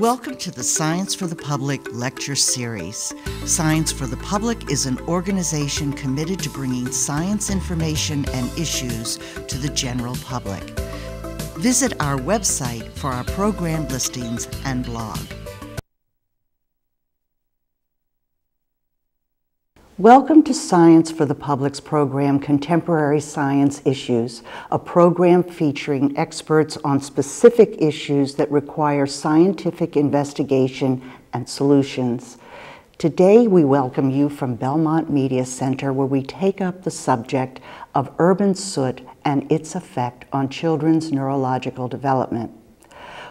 Welcome to the Science for the Public lecture series. Science for the Public is an organization committed to bringing science information and issues to the general public. Visit our website for our program listings and blog. Welcome to Science for the Public's program, Contemporary Science Issues, a program featuring experts on specific issues that require scientific investigation and solutions. Today, we welcome you from Belmont Media Center, where we take up the subject of urban soot and its effect on children's neurological development.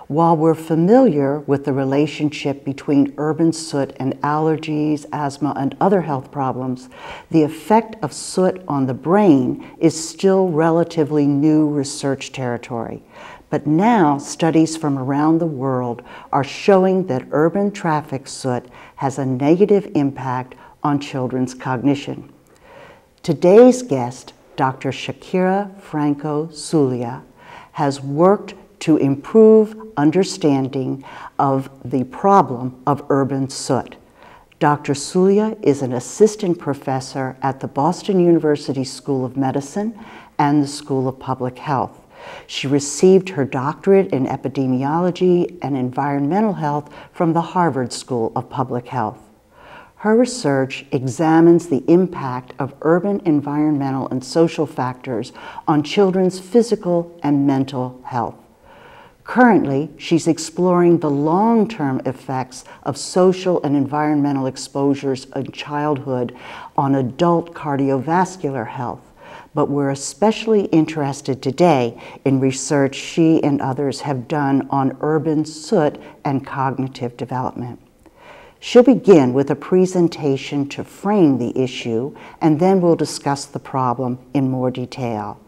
While we're familiar with the relationship between urban soot and allergies, asthma, and other health problems, the effect of soot on the brain is still relatively new research territory. But now, studies from around the world are showing that urban traffic soot has a negative impact on children's cognition. Today's guest, Dr. Shakira Franco Suglia, has worked to improve understanding of the problem of urban soot. Dr. Suglia is an assistant professor at the Boston University School of Medicine and the School of Public Health. She received her doctorate in epidemiology and environmental health from the Harvard School of Public Health. Her research examines the impact of urban environmental and social factors on children's physical and mental health. Currently, she's exploring the long-term effects of social and environmental exposures in childhood on adult cardiovascular health. But we're especially interested today in research she and others have done on urban soot and cognitive development. She'll begin with a presentation to frame the issue, and then we'll discuss the problem in more detail.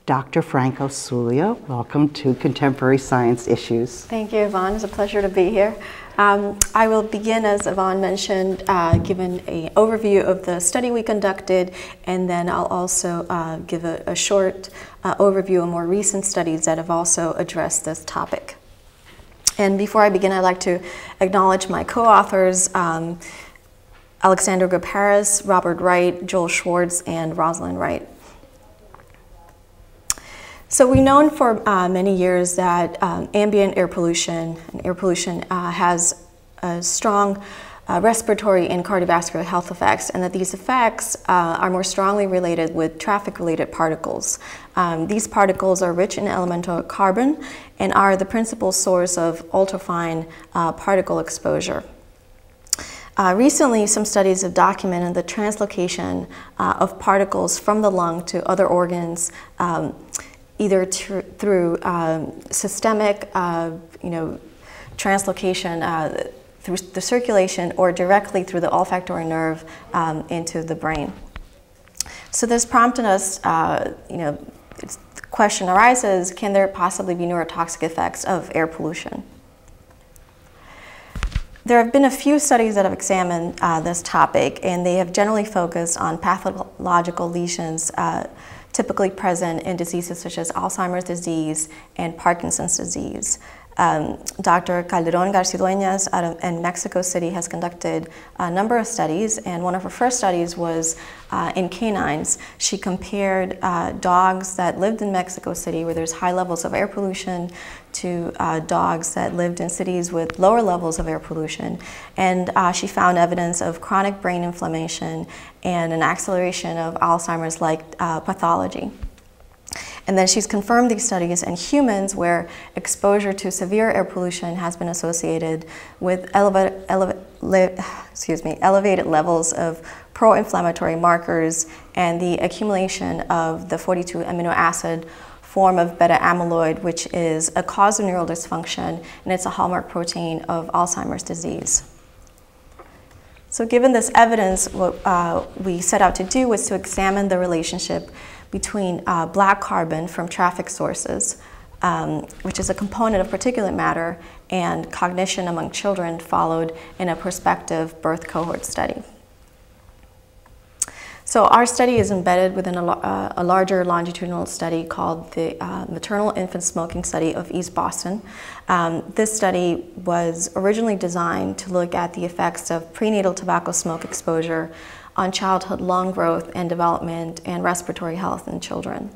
Dr. Franco Suglia, welcome to Contemporary Science Issues. Thank you, Yvonne. It's a pleasure to be here. I will begin, as Yvonne mentioned, giving an overview of the study we conducted, and then I'll also give a short overview of more recent studies that have also addressed this topic. And before I begin, I'd like to acknowledge my co-authors, Alexandra Gaparis, Robert Wright, Joel Schwartz, and Rosalind Wright. So we've known for many years that ambient air pollution has a strong respiratory and cardiovascular health effects, and that these effects are more strongly related with traffic-related particles. These particles are rich in elemental carbon and are the principal source of ultrafine particle exposure. Recently, some studies have documented the translocation of particles from the lung to other organs, either through systemic, translocation through the circulation, or directly through the olfactory nerve into the brain. So this prompted us, the question arises: can there possibly be neurotoxic effects of air pollution? There have been a few studies that have examined this topic, and they have generally focused on pathological lesions typically present in diseases such as Alzheimer's disease and Parkinson's disease. Dr. Calderon Garcidueñas in Mexico City has conducted a number of studies, and one of her first studies was in canines. She compared dogs that lived in Mexico City, where there's high levels of air pollution, to dogs that lived in cities with lower levels of air pollution. And she found evidence of chronic brain inflammation and an acceleration of Alzheimer's-like pathology. And then she's confirmed these studies in humans, where exposure to severe air pollution has been associated with elevated levels of pro-inflammatory markers and the accumulation of the 42 amino acid form of beta amyloid, which is a cause of neural dysfunction, and it's a hallmark protein of Alzheimer's disease. So given this evidence, what we set out to do was to examine the relationship between black carbon from traffic sources, which is a component of particulate matter, and cognition among children, followed in a prospective birth cohort study. So our study is embedded within a larger longitudinal study called the Maternal Infant Smoking Study of East Boston. This study was originally designed to look at the effects of prenatal tobacco smoke exposure on childhood lung growth and development and respiratory health in children.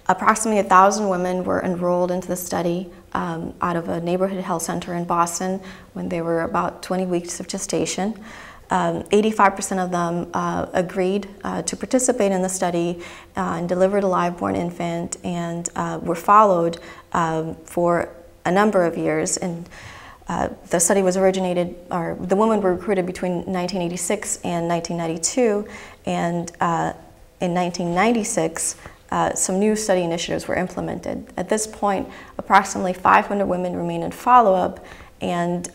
Approximately 1,000 women were enrolled into the study out of a neighborhood health center in Boston when they were about 20 weeks of gestation. 85% of them agreed to participate in the study and delivered a live-born infant, and were followed for a number of years. And the study was originated, or the women were recruited between 1986 and 1992, and in 1996, some new study initiatives were implemented. At this point, approximately 500 women remain in follow-up, and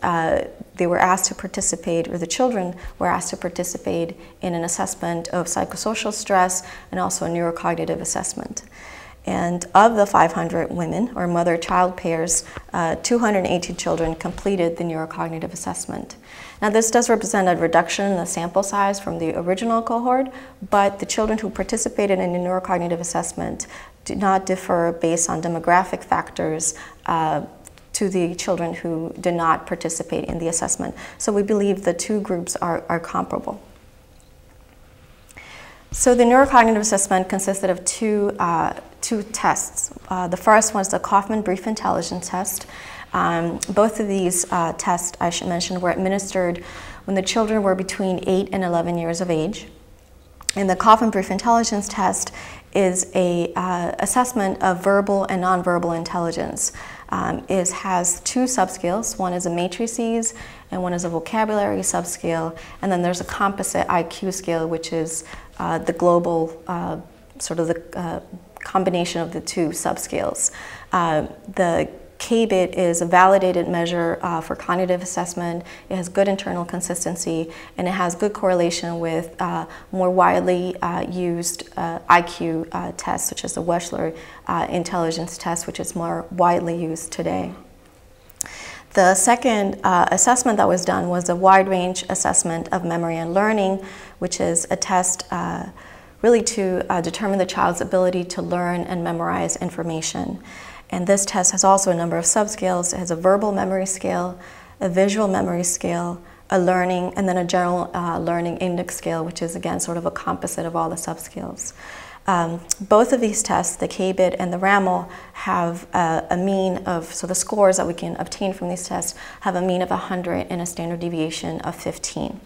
they were asked to participate, or the children were asked to participate in an assessment of psychosocial stress and also a neurocognitive assessment. And of the 500 women, or mother-child pairs, 218 children completed the neurocognitive assessment. Now, this does represent a reduction in the sample size from the original cohort, but the children who participated in the neurocognitive assessment did not differ based on demographic factors to the children who did not participate in the assessment. So we believe the two groups are comparable. So the neurocognitive assessment consisted of two tests. The first was the Kaufman Brief Intelligence Test. Both of these tests, I should mention, were administered when the children were between 8 and 11 years of age. And the Kaufman Brief Intelligence Test is a assessment of verbal and nonverbal intelligence. It has two subscales. One is a matrices and one is a vocabulary subscale. And then there's a composite IQ scale, which is the global, sort of the combination of the two subscales. The KBIT is a validated measure for cognitive assessment. It has good internal consistency, and it has good correlation with more widely used IQ tests, such as the Wechsler intelligence test, which is more widely used today. The second assessment that was done was a wide range assessment of memory and learning, which is a test really to determine the child's ability to learn and memorize information. And this test has also a number of subscales. It has a verbal memory scale, a visual memory scale, a learning, and then a general learning index scale, which is again sort of a composite of all the subscales. Both of these tests, the KBIT and the RAML, have a mean of, so the scores that we can obtain from these tests have a mean of 100 and a standard deviation of 15.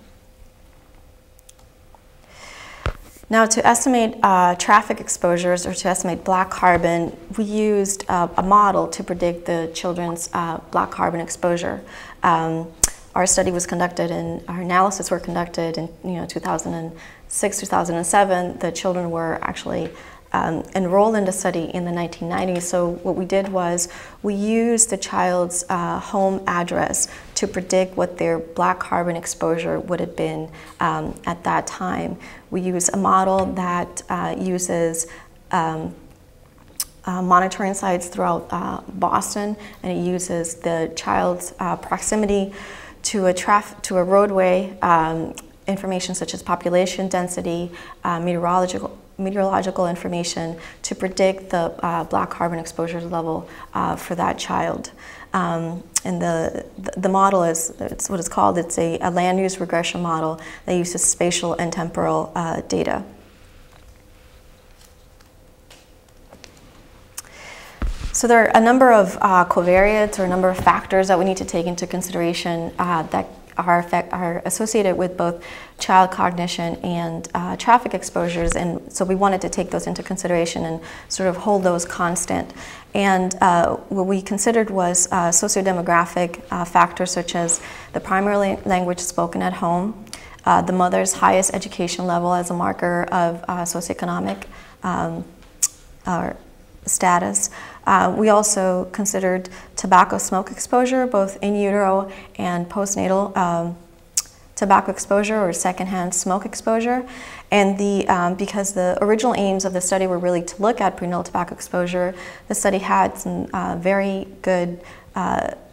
Now, to estimate traffic exposures, or to estimate black carbon, we used a model to predict the children's black carbon exposure. Our study was conducted, and our analysis were conducted in 2006, 2007. The children were actually enrolled in the study in the 1990s. So what we did was we used the child's home address to predict what their black carbon exposure would have been at that time. We use a model that uses monitoring sites throughout Boston, and it uses the child's proximity to a roadway, information such as population density, meteorological information to predict the black carbon exposure level for that child. And the model is, it's what it's called, it's a land use regression model that uses spatial and temporal data. So there are a number of covariates, or a number of factors that we need to take into consideration that are associated with both child cognition and traffic exposures, and so we wanted to take those into consideration and sort of hold those constant. And what we considered was sociodemographic factors, such as the primary language spoken at home, the mother's highest education level as a marker of socioeconomic status. We also considered tobacco smoke exposure, both in utero and postnatal tobacco exposure, or secondhand smoke exposure. And because the original aims of the study were really to look at prenatal tobacco exposure, the study had some very good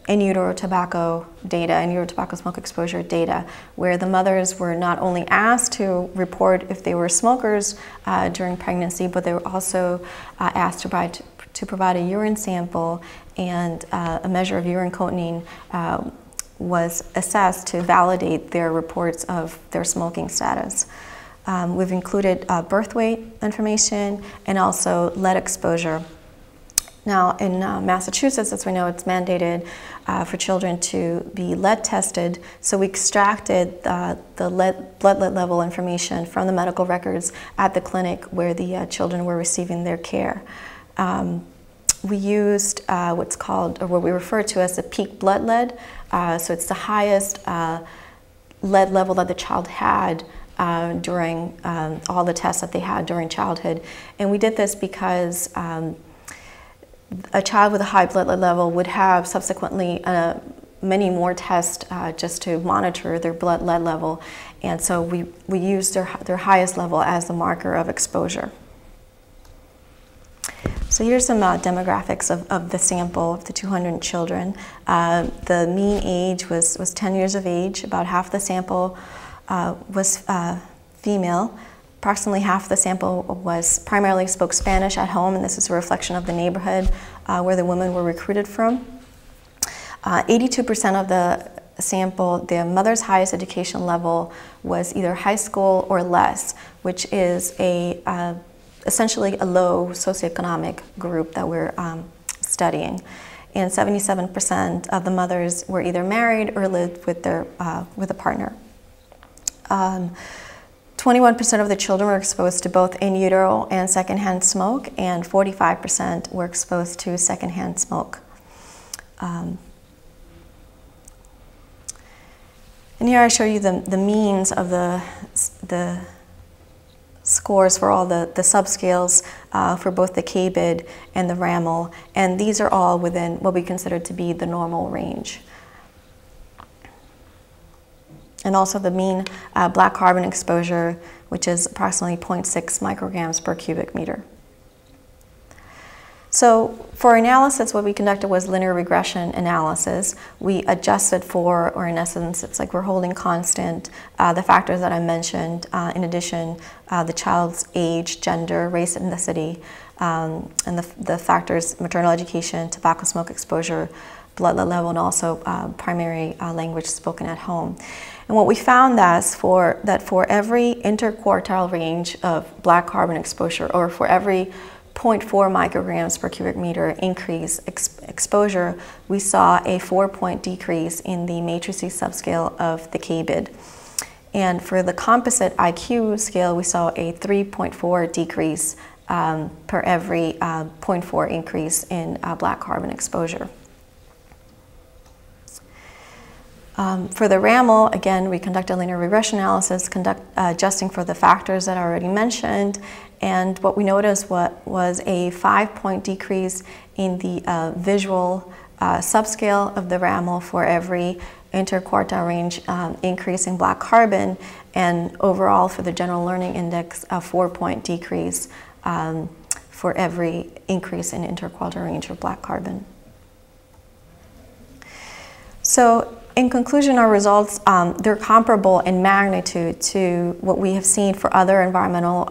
in utero tobacco data, in utero tobacco smoke exposure data, where the mothers were not only asked to report if they were smokers during pregnancy, but they were also asked to provide a urine sample, and a measure of urine cotinine was assessed to validate their reports of their smoking status. We've included birth weight information and also lead exposure. Now, in Massachusetts, as we know, it's mandated for children to be lead tested, so we extracted the blood lead level information from the medical records at the clinic where the children were receiving their care. We used what's called, or what we refer to as the peak blood lead, so it's the highest lead level that the child had during all the tests that they had during childhood. And we did this because a child with a high blood lead level would have subsequently many more tests just to monitor their blood lead level, and so we used their highest level as the marker of exposure. So here's some demographics of the sample of the 200 children. The mean age was 10 years of age. About half the sample was female. Approximately half the sample primarily spoke Spanish at home, and this is a reflection of the neighborhood where the women were recruited from. 82% of the sample, the mother's highest education level was either high school or less, which is essentially a low socioeconomic group that we're studying. And 77% of the mothers were either married or lived with a partner. 21% of the children were exposed to both in utero and secondhand smoke, and 45% were exposed to secondhand smoke. And here I show you the means of the scores for all the subscales for both the KBID and the RAML, and these are all within what we consider to be the normal range. And also the mean black carbon exposure, which is approximately 0.6 micrograms per cubic meter. So for analysis, what we conducted was linear regression analysis. We adjusted for, or in essence, it's like we're holding constant the factors that I mentioned. In addition, the child's age, gender, race, ethnicity, and the factors, maternal education, tobacco smoke exposure, blood lead level, and also primary language spoken at home. And what we found that for every interquartile range of black carbon exposure, or for every 0.4 micrograms per cubic meter increase exposure, we saw a 4-point decrease in the matrices subscale of the KBID. And for the composite IQ scale, we saw a 3.4 decrease per every 0.4 increase in black carbon exposure. For the RAML, again, we conducted linear regression analysis, adjusting for the factors that I already mentioned, and what we noticed was a 5-point decrease in the visual subscale of the RAML for every interquartile range increase in black carbon, and overall for the general learning index, a 4-point decrease for every increase in interquartile range of black carbon. So, in conclusion, our results, they're comparable in magnitude to what we have seen for other environmental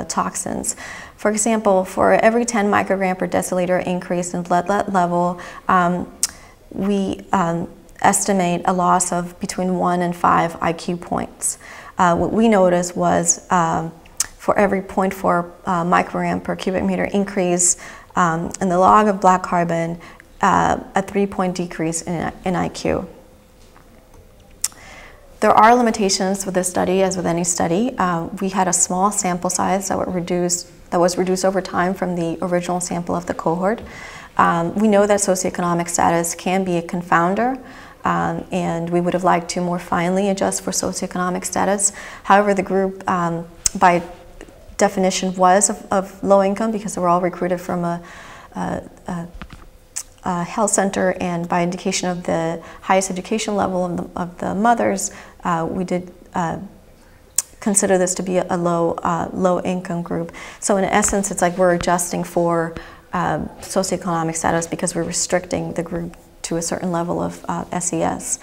toxins. For example, for every 10 microgram per deciliter increase in blood lead level, we estimate a loss of between 1 and 5 IQ points. What we noticed was for every 0.4 microgram per cubic meter increase in the log of black carbon, a 3-point decrease in IQ. There are limitations with this study, as with any study. We had a small sample size that was reduced over time from the original sample of the cohort. We know that socioeconomic status can be a confounder, and we would have liked to more finely adjust for socioeconomic status. However, the group, by definition, was of low income because they were all recruited from a health center, and by indication of the highest education level of the mothers, we did consider this to be a low income group. So in essence, it's like we're adjusting for socioeconomic status because we're restricting the group to a certain level of SES.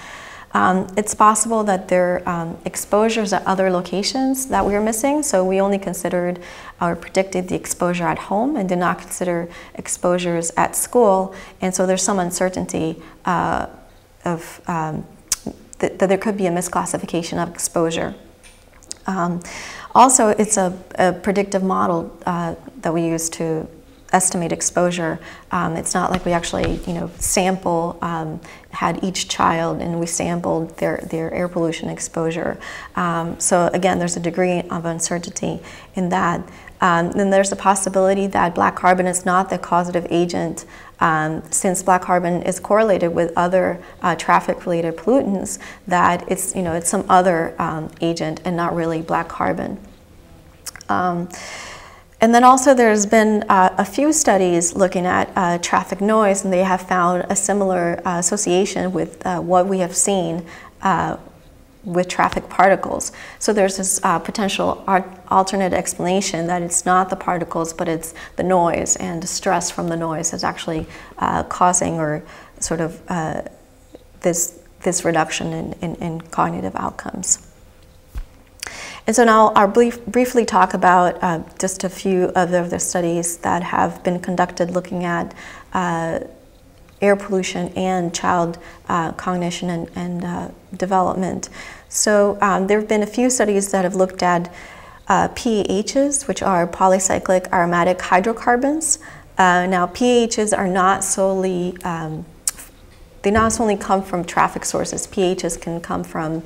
It's possible that there are exposures at other locations that we were missing, so we only considered or predicted the exposure at home and did not consider exposures at school, and so there's some uncertainty that there could be a misclassification of exposure. Also, it's a predictive model that we use to estimate exposure. It's not like we actually, sample, had each child and we sampled their air pollution exposure. So again, there's a degree of uncertainty in that. Then there's a possibility that black carbon is not the causative agent, since black carbon is correlated with other traffic-related pollutants, that it's some other agent and not really black carbon. And then also there's been a few studies looking at traffic noise, and they have found a similar association with what we have seen with traffic particles. So there's this potential alternate explanation that it's not the particles, but it's the noise, and the stress from the noise is actually causing or sort of this reduction in cognitive outcomes. And so now I'll briefly talk about just a few of the studies that have been conducted looking at air pollution and child cognition and development. So there have been a few studies that have looked at PAHs, which are polycyclic aromatic hydrocarbons. Now PAHs are not solely, they not only come from traffic sources. PAHs can come from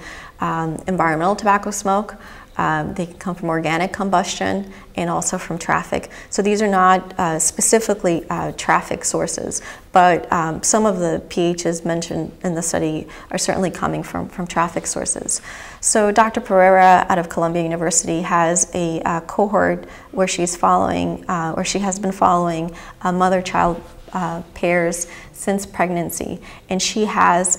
environmental tobacco smoke, they can come from organic combustion, and also from traffic. So these are not specifically traffic sources, but some of the PAHs mentioned in the study are certainly coming from traffic sources. So Dr. Pereira out of Columbia University has a cohort where she's following, or she has been following mother-child pairs since pregnancy, and she has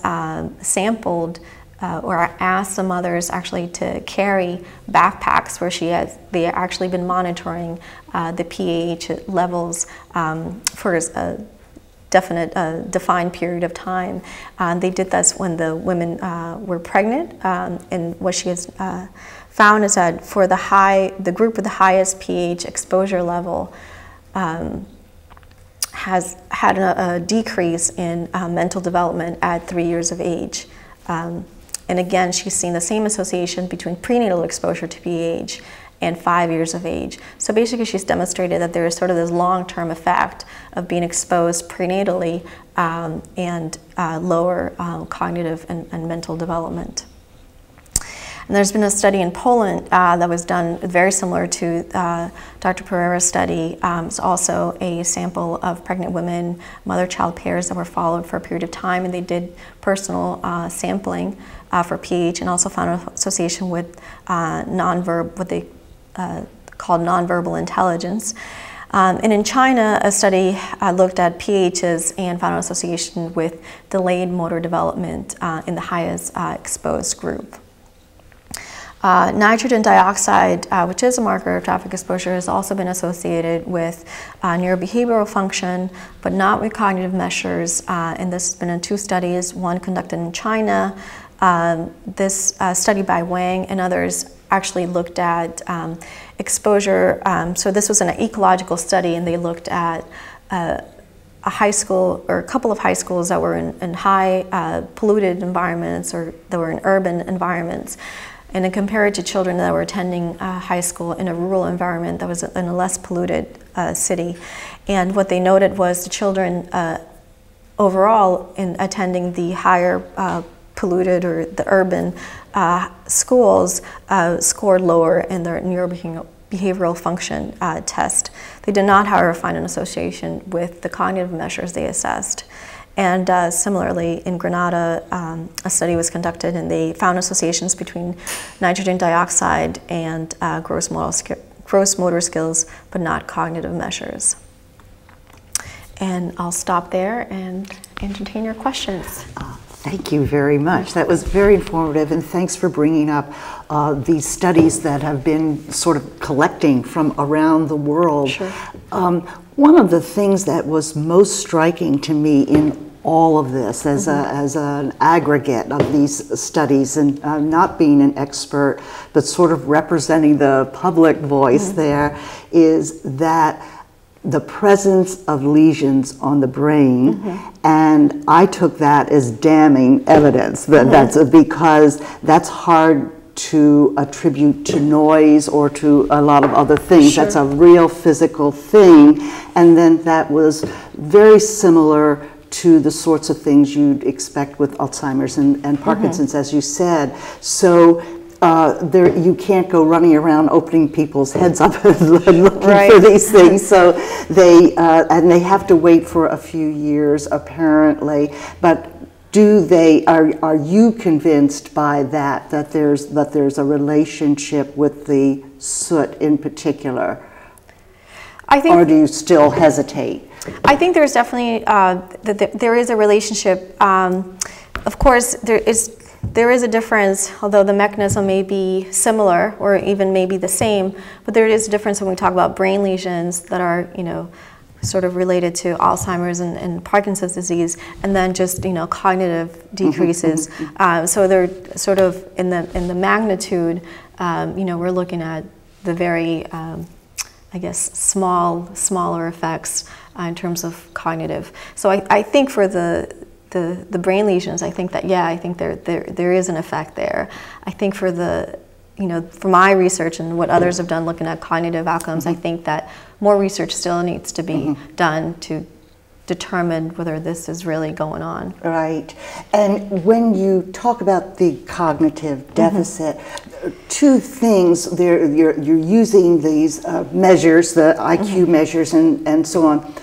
sampled or asked the mothers actually to carry backpacks where they actually been monitoring the PAH levels for a defined period of time. They did this when the women were pregnant, and what she has found is that for the group with the highest pH exposure level has had a decrease in mental development at 3 years of age. And again, she's seen the same association between prenatal exposure to PAH and 5 years of age. So basically, she's demonstrated that there is sort of this long-term effect of being exposed prenatally and lower cognitive and mental development. And there's been a study in Poland that was done very similar to Dr. Pereira's study. It's also a sample of pregnant women, mother-child pairs that were followed for a period of time, and they did personal sampling for pH, and also found an association with what they called nonverbal intelligence. And in China, a study looked at PAHs and found an association with delayed motor development in the highest exposed group. Nitrogen dioxide, which is a marker of traffic exposure, has also been associated with neurobehavioral function, but not with cognitive measures. And this has been in 2 studies, one conducted in China. This study by Wang and others actually looked at exposure. So this was an ecological study, and they looked at a high school, or a couple of high schools that were in high polluted environments, or that were in urban environments, and then compared to children that were attending high school in a rural environment that was in a less polluted city. And what they noted was the children overall in attending the higher polluted or the urban schools scored lower in their neurobehavioral function test. They did not, however, find an association with the cognitive measures they assessed. And similarly, in Grenada, a study was conducted, and they found associations between nitrogen dioxide and gross motor skills, but not cognitive measures. And I'll stop there and entertain your questions. Thank you very much. That was very informative, and thanks for bringing up these studies that have been sort of collecting from around the world. Sure. One of the things that was most striking to me in all of this as, as an aggregate of these studies, and not being an expert, but sort of representing the public voice there, is that the presence of lesions on the brain, and I took that as damning evidence. That's because that's hard to attribute to noise or to a lot of other things. Sure. That's a real physical thing, and then that was very similar to the sorts of things you'd expect with Alzheimer's and Parkinson's, as you said. So you can't go running around opening people's heads up and looking for these things. So they have to wait for a few years, apparently. But are you convinced by that there's a relationship with the soot in particular? I think, or do you still hesitate? I think there's definitely there is a relationship. Of course, there is a difference, although the mechanism may be similar or even maybe the same. But there is a difference when we talk about brain lesions that are, sort of related to Alzheimer's and Parkinson's disease, and then just cognitive decreases. So they're sort of in the magnitude. We're looking at the very I guess smaller effects in terms of cognitive. So I think for the brain lesions, I think that I think there is an effect there. I think for for my research and what others have done looking at cognitive outcomes, I think that more research still needs to be done to determine whether this is really going on. Right. And when you talk about the cognitive deficit, two things, you're using these measures, the IQ measures and so on.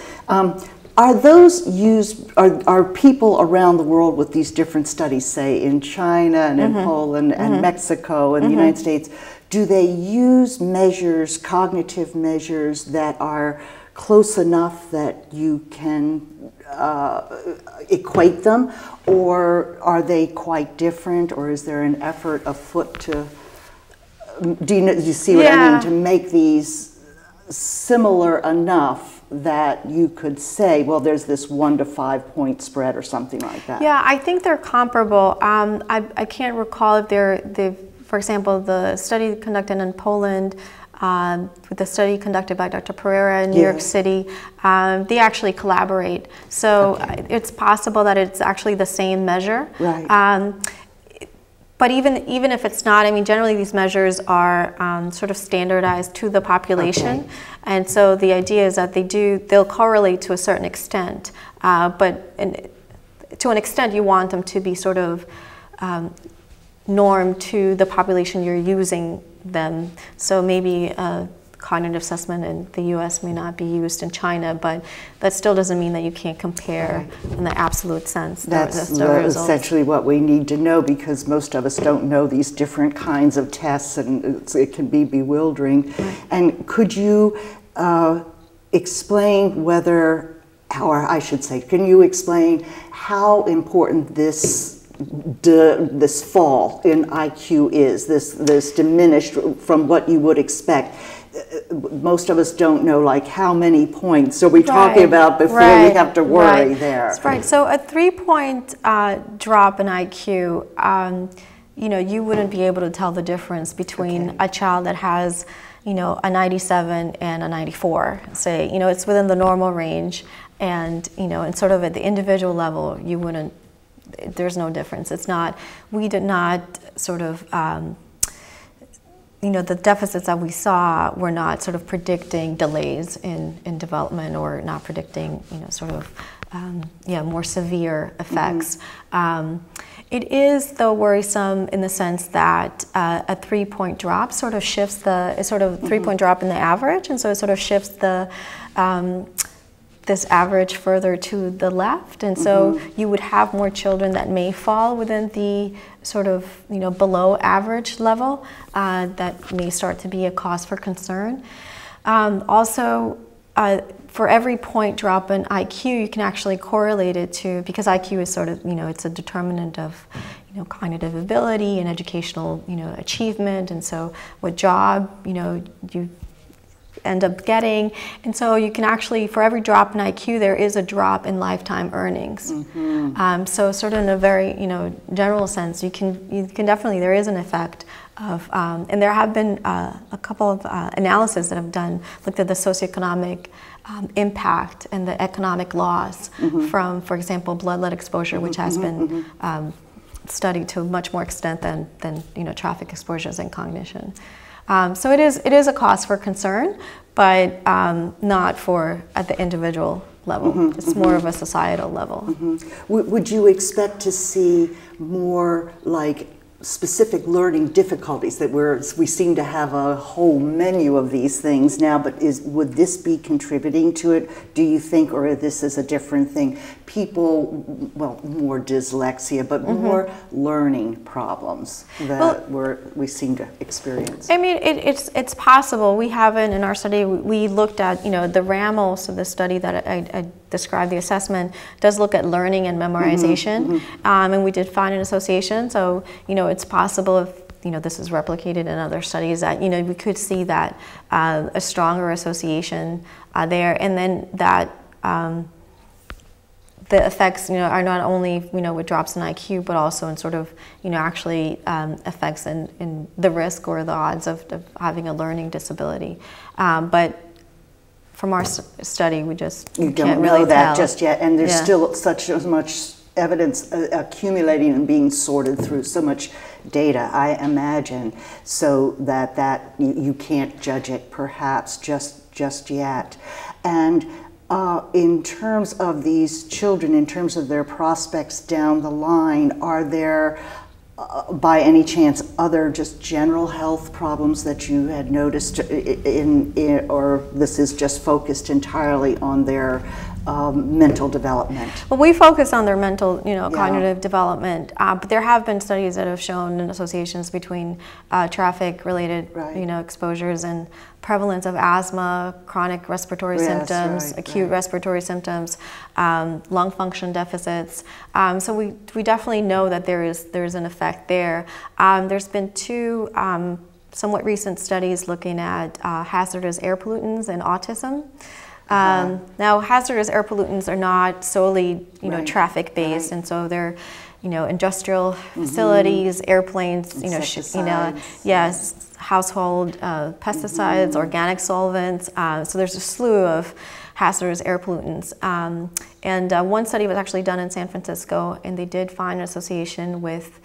Are those used, are people around the world with these different studies, say in China and in Poland and Mexico and the United States, do they use measures, cognitive measures that are close enough that you can equate them, or are they quite different, or is there an effort afoot to, do you see what I mean, to make these similar enough that you could say, well, there's this 1 to 5 point spread or something like that? Yeah, I think they're comparable. I can't recall if for example, the study conducted in Poland, with the study conducted by Dr. Pereira in New York City, they actually collaborate. So it's possible that it's actually the same measure. Right. But even if it's not, I mean, generally these measures are sort of standardized to the population. And so the idea is that they'll correlate to a certain extent. But to an extent, you want them to be sort of normed to the population you're using them. So maybe a cognitive assessment in the US may not be used in China, but that still doesn't mean that you can't compare in the absolute sense. That's essentially what we need to know, because most of us don't know these different kinds of tests, and it can be bewildering. And could you explain whether, or I should say, can you explain how important this fall in IQ is, this diminished from what you would expect? Most of us don't know, like, how many points. So we're talking about before we have to worry there. That's right. So a 3-point drop in IQ, you wouldn't be able to tell the difference between a child that has, a 97 and a 94. Say, it's within the normal range, and and sort of at the individual level, you wouldn't. There's no difference. It's not. We did not sort of. The deficits that we saw were not sort of predicting delays in development, or not predicting, sort of, more severe effects. It is, though, worrisome in the sense that a 3-point drop sort of shifts the, 3-point drop in the average, and so it sort of shifts the, this average further to the left, and so you would have more children that may fall within the sort of below average level that may start to be a cause for concern. Also, for every point drop in IQ, you can actually correlate it to, because IQ is sort of it's a determinant of cognitive ability and educational achievement, and so what job end up getting. And so you can actually, for every drop in IQ, there is a drop in lifetime earnings. So sort of in a very, general sense, you can definitely, there is an effect of, and there have been a couple of analyses that have looked at the socioeconomic impact and the economic loss from, for example, blood lead exposure, which has been studied to a much more extent than traffic exposures and cognition. So it is a cause for concern, but not at the individual level. It's more of a societal level. Would you expect to see more like specific learning difficulties that we seem to have a whole menu of these things now, but would this be contributing to it, do you think, or this is a different thing? People, well, more dyslexia, but more learning problems that we seem to experience. I mean, it's possible. We haven't, in our study, we looked at, the RAML, so the study that I described, the assessment, does look at learning and memorization, and we did find an association, so, it's possible if, this is replicated in other studies that, we could see that a stronger association there, and then that the effects, are not only, with drops in IQ, but also in sort of, actually effects in the risk or the odds of having a learning disability. But from our study, we just can't really know that tell just yet, and there's still such as much evidence accumulating and being sorted through, so much data, I imagine, so that you can't judge it perhaps just yet. And in terms of these children, in terms of their prospects down the line, are there by any chance other just general health problems that you had noticed or this is just focused entirely on their mental development? Well, we focus on their mental, cognitive development, but there have been studies that have shown associations between traffic-related, exposures and prevalence of asthma, chronic respiratory symptoms, acute respiratory symptoms, lung function deficits. So we definitely know that there is an effect there. There's been two somewhat recent studies looking at hazardous air pollutants and autism. Now, hazardous air pollutants are not solely, traffic-based, and so they're, industrial facilities, airplanes, household pesticides, organic solvents. So there's a slew of hazardous air pollutants. And one study was actually done in San Francisco, and they did find an association with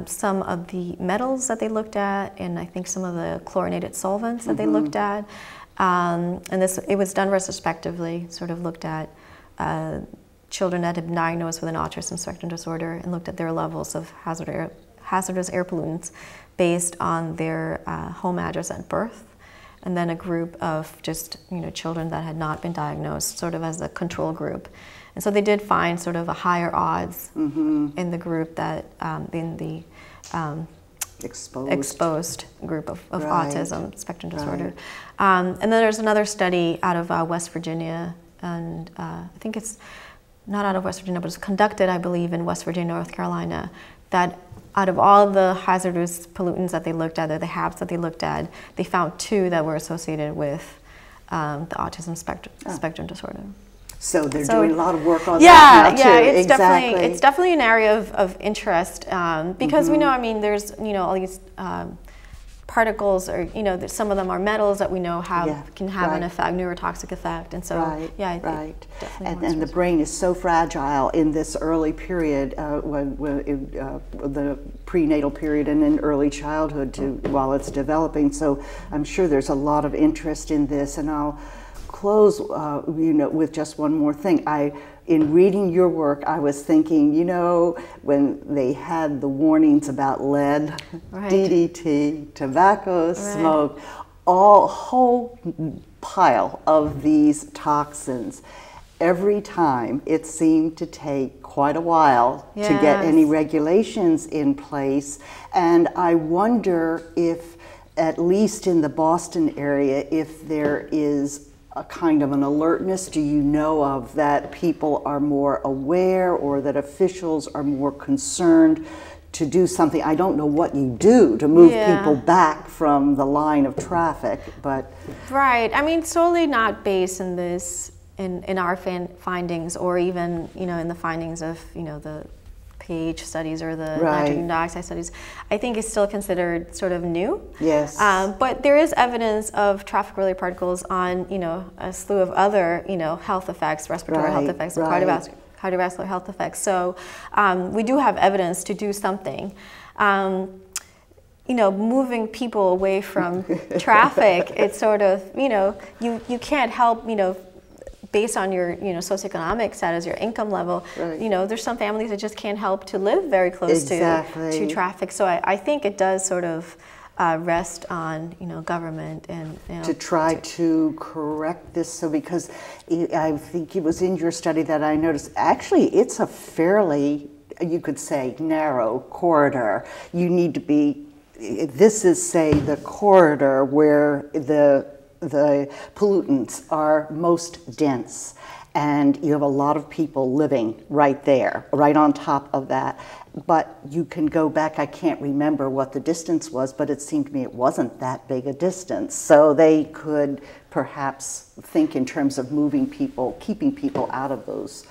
some of the metals that they looked at, and I think some of the chlorinated solvents that they looked at. And it was done retrospectively, sort of looked at children that had been diagnosed with an autism spectrum disorder and looked at their levels of hazardous air pollutants based on their home address at birth, and then a group of just children that had not been diagnosed, sort of as a control group. And so they did find sort of a higher odds in the group that in the exposed group of autism spectrum disorder. And then there's another study out of West Virginia, and I think it's not out of West Virginia, but it's conducted, I believe, in West Virginia, North Carolina, that out of all the hazardous pollutants that they looked at, or the HAPs that they looked at, they found 2 that were associated with the autism spectrum disorder. So they're doing a lot of work on that now, too. It's definitely an area of interest because we know, I mean, there's all these particles, or some of them are metals that we know can have an effect, neurotoxic effect, and so and the brain is so fragile in this early period, the prenatal period and in early childhood while it's developing. So I'm sure there's a lot of interest in this, and I'll close with just one more thing. In reading your work, I was thinking, when they had the warnings about lead, DDT, tobacco, smoke, a whole pile of these toxins. Every time it seemed to take quite a while to get any regulations in place, and I wonder if, at least in the Boston area, if there is a kind of an alertness, do you know of, that people are more aware, or that officials are more concerned to do something. I don't know what you do to move Yeah. people back from the line of traffic, but... Right. I mean, solely not based in this, in our findings, or even, you know, in the findings of, you know, the pH studies or the Right. nitrogen dioxide studies. I think it's still considered sort of new. Yes. But there is evidence of traffic-related particles on, you know, a slew of other, you know, health effects, respiratory Right, health effects, and right. cardiovascular health effects. So we do have evidence to do something. You know, moving people away from traffic, it's sort of, you know, you can't help, you know, based on your, you know, socioeconomic status, your income level, Right. you know, there's some families that just can't help to live very close to traffic. So I think it does sort of rest on, you know, government and, you know, to try to correct this. So because I think it was in your study that I noticed, actually it's a fairly, you could say, narrow corridor. You need to be, this is, say, the corridor where the pollutants are most dense, and you have a lot of people living right there, right on top of that. But you can go back, I can't remember what the distance was, but it seemed to me it wasn't that big a distance. So they could perhaps think in terms of moving people, keeping people out of those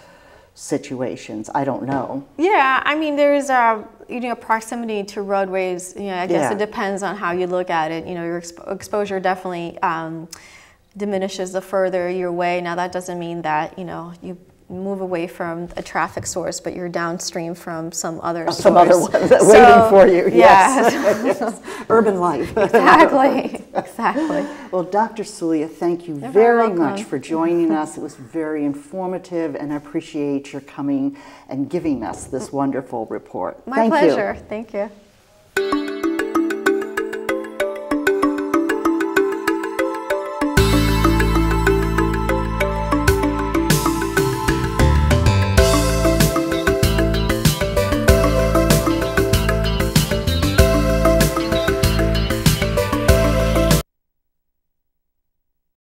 situations. I don't know. Yeah, I mean, there's you know, proximity to roadways. You know, I guess Yeah. it depends on how you look at it. You know, your exposure definitely diminishes the further you're away. Now, that doesn't mean that, you know, you move away from a traffic source, but you're downstream from some other source. Some other one waiting for you. Yeah. Yes. Urban life. Exactly. Exactly. Well, Dr. Suglia, thank you You're very very much welcome. for joining us. It was very informative, and I appreciate your coming and giving us this wonderful report. My Thank you. pleasure. Thank you.